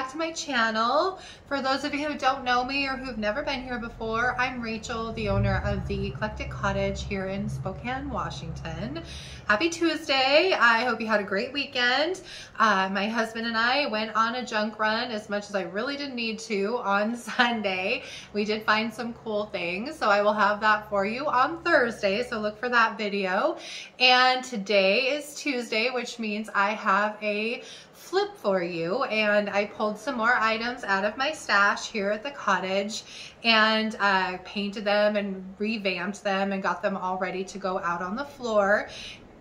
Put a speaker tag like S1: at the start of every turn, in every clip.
S1: back to my channel. For those of you who don't know me or who've never been here before, I'm Rachel, the owner of the Eclectic Cottage here in Spokane, Washington. Happy Tuesday. I hope you had a great weekend. My husband and I went on a junk run as much as I really didn't need to on Sunday. We did find some cool things, so I will have that for you on Thursday, so look for that video. And today is Tuesday, which means I have a flip for you, and I pulled some more items out of my stash here at the cottage and painted them and revamped them and got them all ready to go out on the floor.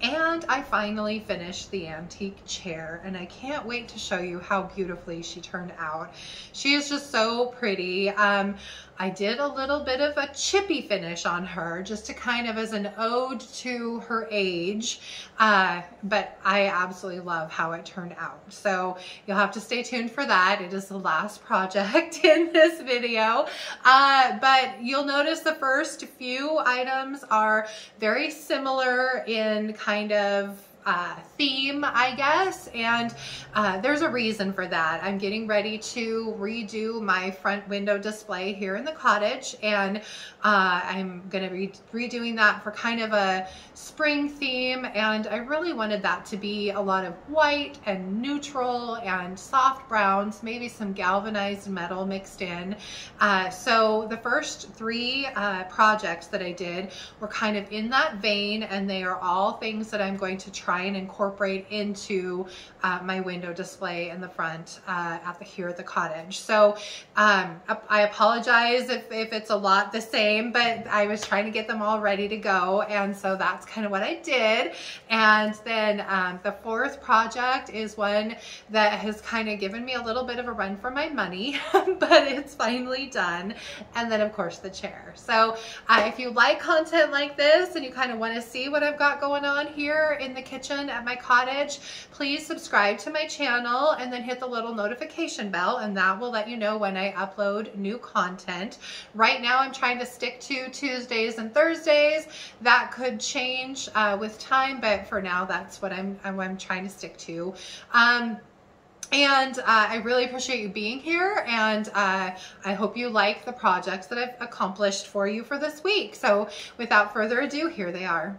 S1: And I finally finished the antique chair, and I can't wait to show you how beautifully she turned out. She is just so pretty. I did a little bit of a chippy finish on her just to kind of as an ode to her age, but I absolutely love how it turned out. So you'll have to stay tuned for that. It is the last project in this video, but you'll notice the first few items are very similar in kind of theme, I guess, and there's a reason for that. I'm getting ready to redo my front window display here in the cottage, and I'm gonna be redoing that for kind of a spring theme, and I really wanted that to be a lot of white and neutral and soft browns, maybe some galvanized metal mixed in. So the first three projects that I did were kind of in that vein, and they are all things that I'm going to try and incorporate into my window display in the front here at the cottage. So I apologize if it's a lot the same, but I was trying to get them all ready to go, and so that's kind of what I did. And then the fourth project is one that has kind of given me a little bit of a run for my money, but it's finally done. And then of course the chair. So if you like content like this and you kind of want to see what I've got going on here in the kitchen at my cottage, please subscribe to my channel and then hit the little notification bell, and that will let you know when I upload new content. Right now I'm trying to stick to Tuesdays and Thursdays. That could change with time, but for now that's what I'm trying to stick to. And I really appreciate you being here, and I hope you like the projects that I've accomplished for you for this week. So without further ado, here they are.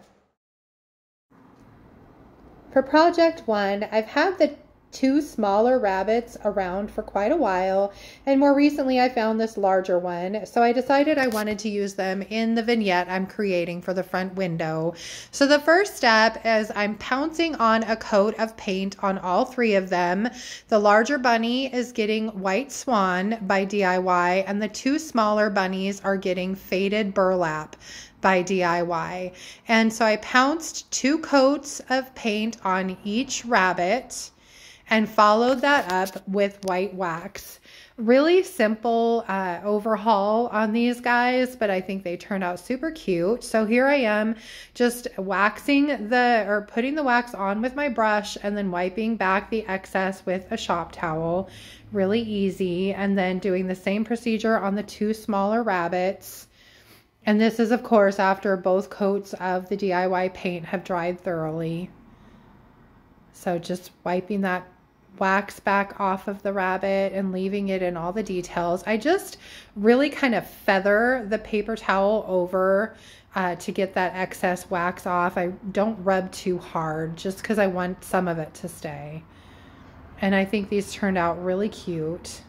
S1: For project one, I've had the two smaller rabbits around for quite a while, and more recently I found this larger one, so I decided I wanted to use them in the vignette I'm creating for the front window. So the first step is I'm pouncing on a coat of paint on all three of them. The larger bunny is getting White Swan by DIY, and the two smaller bunnies are getting Faded Burlap by DIY. And so I pounced 2 coats of paint on each rabbit and followed that up with white wax. Really simple overhaul on these guys, but I think they turned out super cute. So here I am just putting the wax on with my brush and then wiping back the excess with a shop towel. Really easy. And then doing the same procedure on the 2 smaller rabbits. And this is, of course, after both coats of the DIY paint have dried thoroughly. So just wiping that wax back off of the rabbit and leaving it in all the details. I just really kind of feather the paper towel over to get that excess wax off. I don't rub too hard just because I want some of it to stay. And I think these turned out really cute.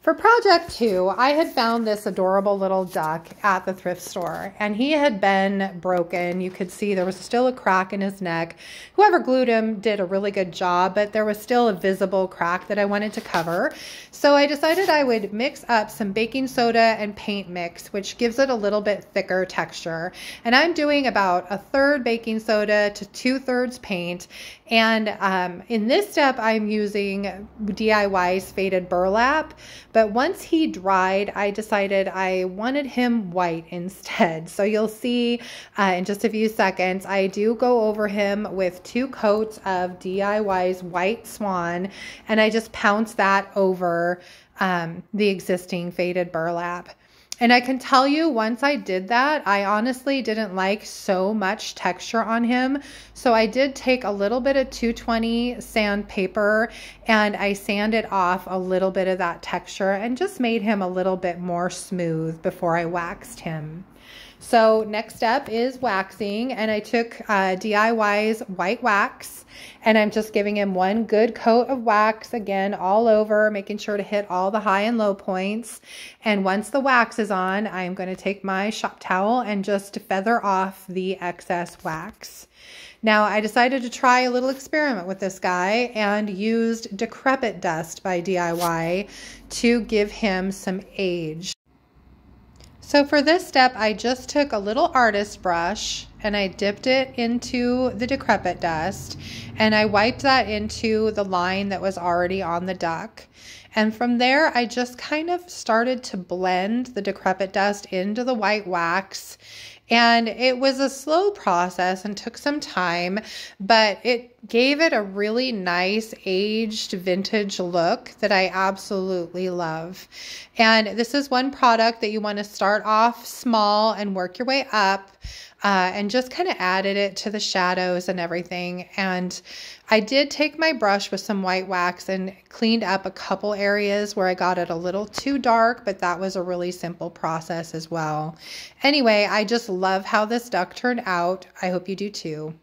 S1: For project 2, I had found this adorable little duck at the thrift store, and he had been broken. You could see there was still a crack in his neck. Whoever glued him did a really good job, but there was still a visible crack that I wanted to cover. So I decided I would mix up some baking soda and paint mix, which gives it a little bit thicker texture. And I'm doing about 1/3 baking soda to 2/3 paint. And in this step, I'm using DIY's Faded Burlap. But one once he dried, I decided I wanted him white instead. So you'll see in just a few seconds, I do go over him with 2 coats of DIY's white Swan, and I just pounce that over the existing faded burlap. And I can tell you, once I did that, I honestly didn't like so much texture on him. So I did take a little bit of 220 sandpaper and I sanded off a little bit of that texture and just made him a little bit more smooth before I waxed him. So next step is waxing, and I took DIY's white wax, and I'm just giving him 1 good coat of wax, again, all over, making sure to hit all the high and low points. And once the wax is on, I'm going to take my shop towel and just feather off the excess wax. Now, I decided to try a little experiment with this guy and used Decrepit Dust by DIY to give him some age. So for this step, I just took a little artist brush and I dipped it into the Decrepit Dust, and I wiped that into the line that was already on the duck. And from there, I just kind of started to blend the Decrepit Dust into the white wax. And it was a slow process and took some time, but it gave it a really nice aged vintage look that I absolutely love. And this is one product that you want to start off small and work your way up. And just kind of added it to the shadows and everything. And I did take my brush with some white wax and cleaned up a couple areas where I got it a little too dark, but that was a really simple process as well. Anyway, I just love how this duck turned out. I hope you do too.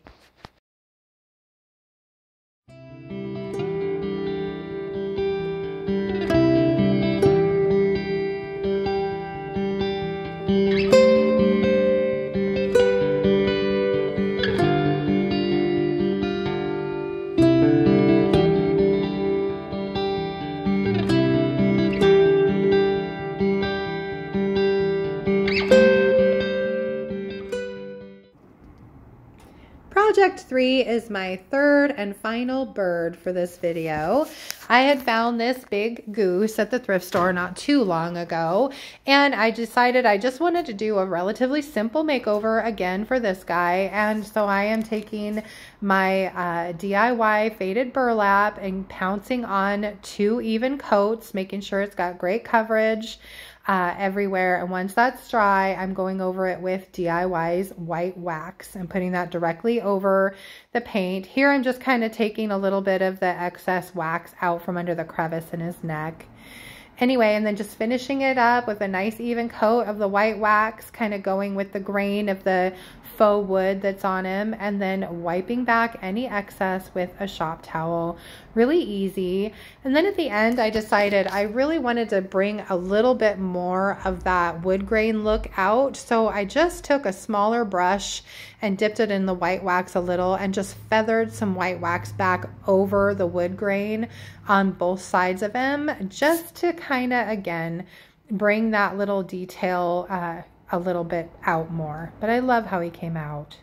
S1: Project 3 is my 3rd and final bird for this video. I had found this big goose at the thrift store not too long ago, and I decided I just wanted to do a relatively simple makeover again for this guy. And so I am taking my DIY faded burlap and pouncing on 2 even coats, making sure it's got great coverage everywhere. And once that's dry, I'm going over it with DIY's white wax and putting that directly over the paint. Here I'm just kind of taking a little bit of the excess wax out from under the crevice in his neck. Anyway, and then just finishing it up with a nice even coat of the white wax, kind of going with the grain of the faux wood that's on him, and then wiping back any excess with a shop towel. Really easy. And then at the end, I decided I really wanted to bring a little bit more of that wood grain look out. So I just took a smaller brush and dipped it in the white wax a little and just feathered some white wax back over the wood grain on both sides of him, just to kind of, again, bring that little detail a little bit out more. But I love how he came out.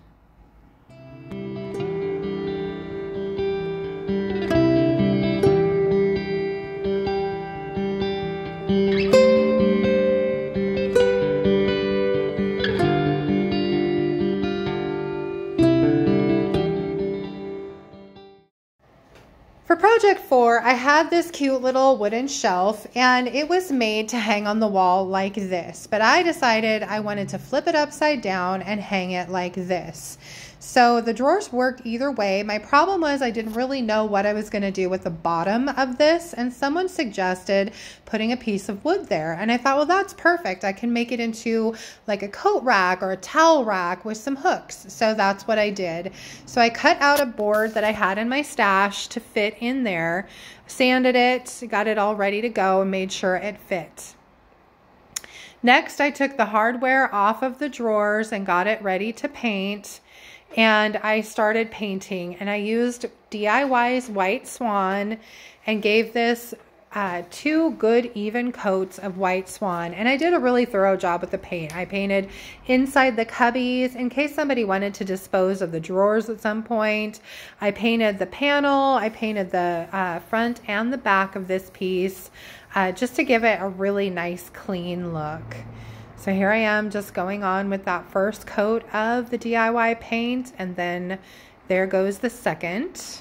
S1: For project 4, I had this cute little wooden shelf, and it was made to hang on the wall like this, but I decided I wanted to flip it upside down and hang it like this. So the drawers work either way. My problem was I didn't really know what I was going to do with the bottom of this, and someone suggested putting a piece of wood there. And I thought, well, that's perfect. I can make it into like a coat rack or a towel rack with some hooks. So that's what I did. So I cut out a board that I had in my stash to fit in there, sanded it, got it all ready to go, and made sure it fit. Next, I took the hardware off of the drawers and got it ready to paint. And I started painting, and I used DIY's white Swan and gave this 2 good even coats of white Swan. And I did a really thorough job with the paint. I painted inside the cubbies in case somebody wanted to dispose of the drawers at some point. I painted the panel. I painted the front and the back of this piece. just to give it a really nice clean look. So here I am just going on with that first coat of the DIY paint, and then there goes the second.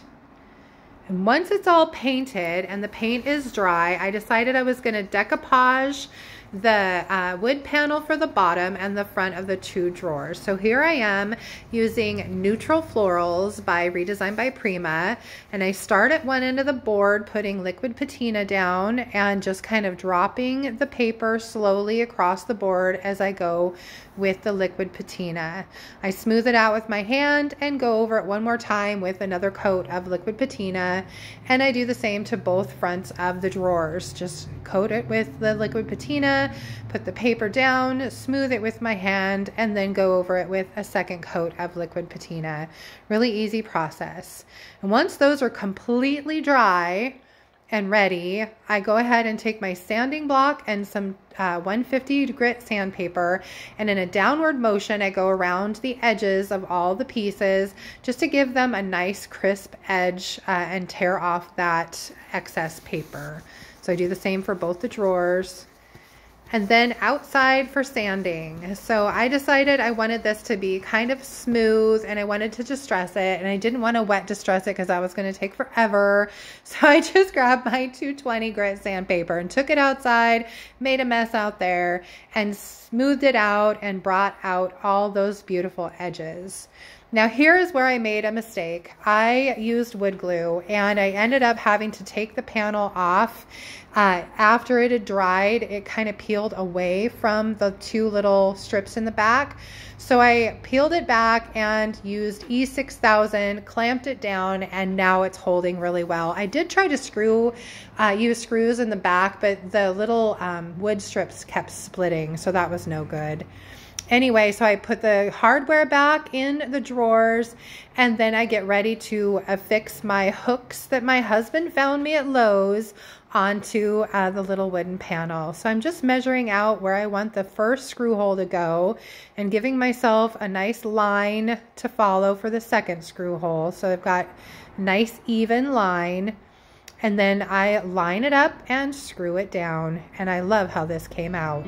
S1: And once it's all painted and the paint is dry, I decided I was going to decoupage the wood panel for the bottom and the front of the two drawers. So here I am using Neutral Florals by Redesign by Prima, and I start at one end of the board putting liquid patina down and just kind of dropping the paper slowly across the board as I go with the liquid patina. I smooth it out with my hand and go over it one more time with another coat of liquid patina, and I do the same to both fronts of the drawers. Just coat it with the liquid patina, put the paper down, smooth it with my hand, and then go over it with a second coat of liquid patina. Really easy process. And once those are completely dry and ready, I go ahead and take my sanding block and some 150 grit sandpaper, and in a downward motion I go around the edges of all the pieces just to give them a nice crisp edge and tear off that excess paper. So I do the same for both the drawers. And then outside for sanding. So I decided I wanted this to be kind of smooth, and I wanted to distress it, and I didn't want to wet distress it because that was going to take forever. So I just grabbed my 220 grit sandpaper and took it outside, made a mess out there, and smoothed it out and brought out all those beautiful edges. Now here is where I made a mistake. I used wood glue, and I ended up having to take the panel off. After it had dried, it kind of peeled away from the two little strips in the back. So I peeled it back and used E6000, clamped it down, and now it's holding really well. I did try to use screws in the back, but the little wood strips kept splitting, so that was no good. Anyway, so I put the hardware back in the drawers, and then I get ready to affix my hooks that my husband found me at Lowe's onto the little wooden panel. So I'm just measuring out where I want the first screw hole to go and giving myself a nice line to follow for the second screw hole. So I've got a nice even line, and then I line it up and screw it down, and I love how this came out.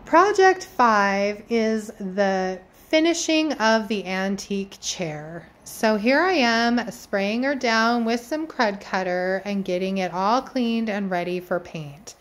S1: Project 5 is the finishing of the antique chair. So here I am spraying her down with some crud cutter and getting it all cleaned and ready for paint.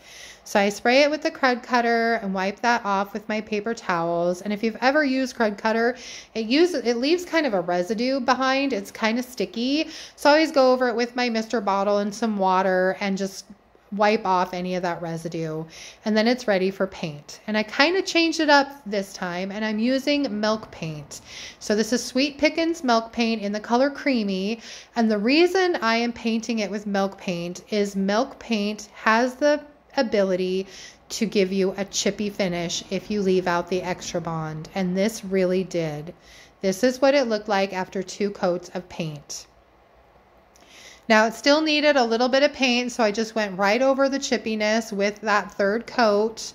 S1: So I spray it with the crud cutter and wipe that off with my paper towels. And if you've ever used crud cutter, it leaves kind of a residue behind. It's kind of sticky. So I always go over it with my Mr. bottle and some water and just wipe off any of that residue, and then it's ready for paint. And I kind of changed it up this time, and I'm using milk paint. So this is Sweet Pickins milk paint in the color Creamy, and the reason I am painting it with milk paint is milk paint has the ability to give you a chippy finish if you leave out the extra bond, and this really did. This is what it looked like after 2 coats of paint. Now it still needed a little bit of paint, so I just went right over the chippiness with that 3rd coat.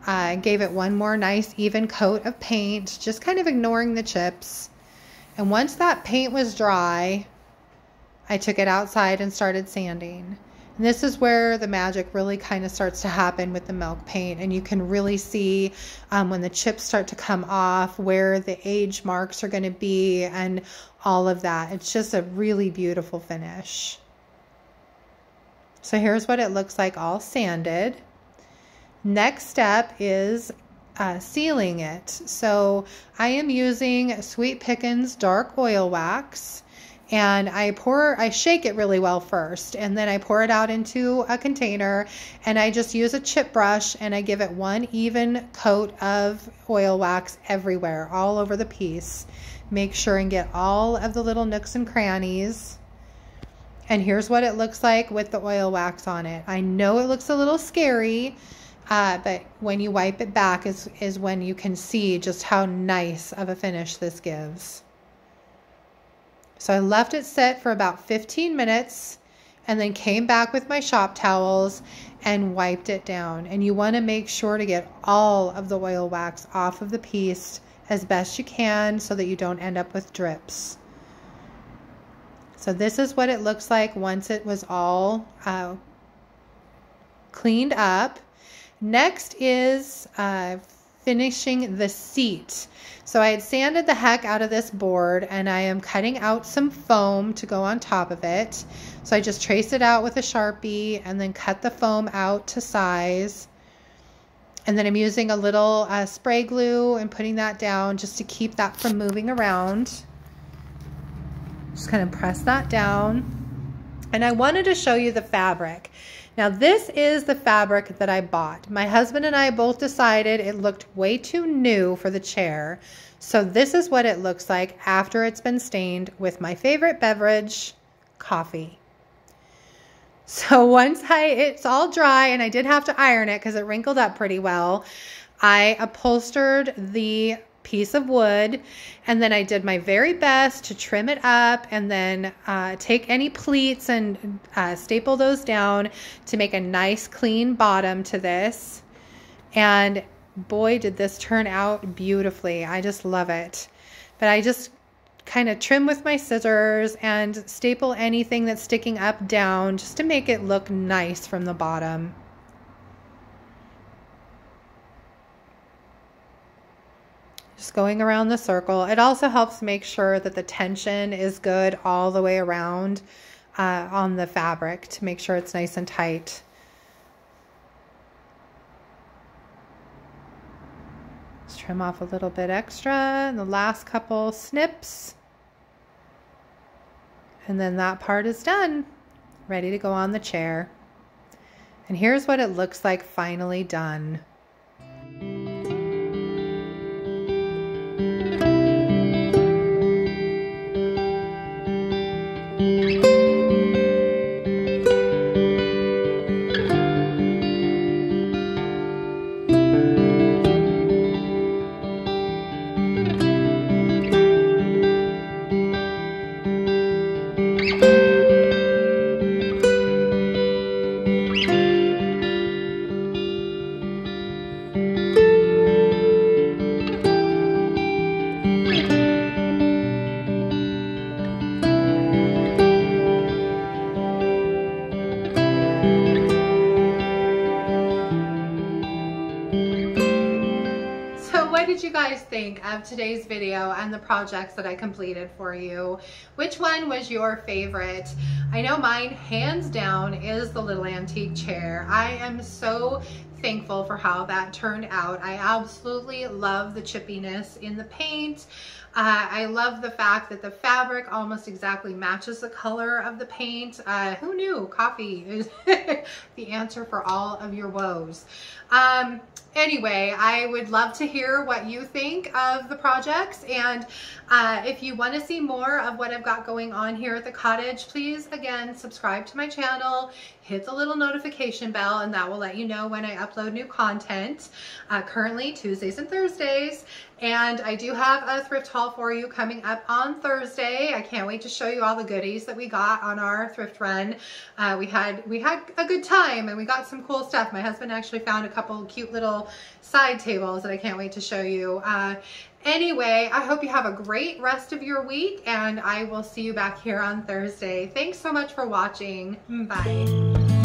S1: I gave it one more nice even coat of paint, just kind of ignoring the chips. And once that paint was dry, I took it outside and started sanding. And this is where the magic really kind of starts to happen with the milk paint, and you can really see when the chips start to come off where the age marks are going to be and all of that. It's just a really beautiful finish. So here's what it looks like all sanded. Next step is sealing it. So I am using Sweet Pickins dark oil wax. And I shake it really well first, and then I pour it out into a container, and I just use a chip brush and I give it one even coat of oil wax everywhere, all over the piece. Make sure and get all of the little nooks and crannies. And here's what it looks like with the oil wax on it. I know it looks a little scary, but when you wipe it back is when you can see just how nice of a finish this gives. So I left it sit for about 15 minutes and then came back with my shop towels and wiped it down. And you want to make sure to get all of the oil wax off of the piece as best you can so that you don't end up with drips. So this is what it looks like once it was all cleaned up. Next is finishing the seat. So I had sanded the heck out of this board and I am cutting out some foam to go on top of it. So I just trace it out with a Sharpie and then cut the foam out to size. And then I'm using a little spray glue and putting that down just to keep that from moving around. Just kind of press that down. And I wanted to show you the fabric. Now this is the fabric that I bought. My husband and I both decided it looked way too new for the chair. So this is what it looks like after it's been stained with my favorite beverage, coffee. So once it's all dry, and I did have to iron it because it wrinkled up pretty well, I upholstered the piece of wood, and then I did my very best to trim it up and then take any pleats and staple those down to make a nice clean bottom to this. And boy, did this turn out beautifully. I just love it. But I just kind of trim with my scissors and staple anything that's sticking up down just to make it look nice from the bottom. Just going around the circle. It also helps make sure that the tension is good all the way around on the fabric to make sure it's nice and tight. Just trim off a little bit extra and the last couple snips. And then that part is done, ready to go on the chair. And here's what it looks like finally done. You guys think of today's video and the projects that I completed for you? Which one was your favorite? I know mine, hands down, is the little antique chair. I am so thankful for how that turned out. I absolutely love the chippiness in the paint. I love the fact that the fabric almost exactly matches the color of the paint. Who knew coffee is the answer for all of your woes? Anyway, I would love to hear what you think of the projects, and if you want to see more of what I've got going on here at the cottage, please again subscribe to my channel, hit the little notification bell, and that will let you know when I upload new content. Currently Tuesdays and Thursdays, and I do have a thrift haul for you coming up on Thursday. I can't wait to show you all the goodies that we got on our thrift run. We had a good time and we got some cool stuff. My husband actually found a couple cute little side tables that I can't wait to show you. Anyway, I hope you have a great rest of your week, and I will see you back here on Thursday. Thanks so much for watching. Bye.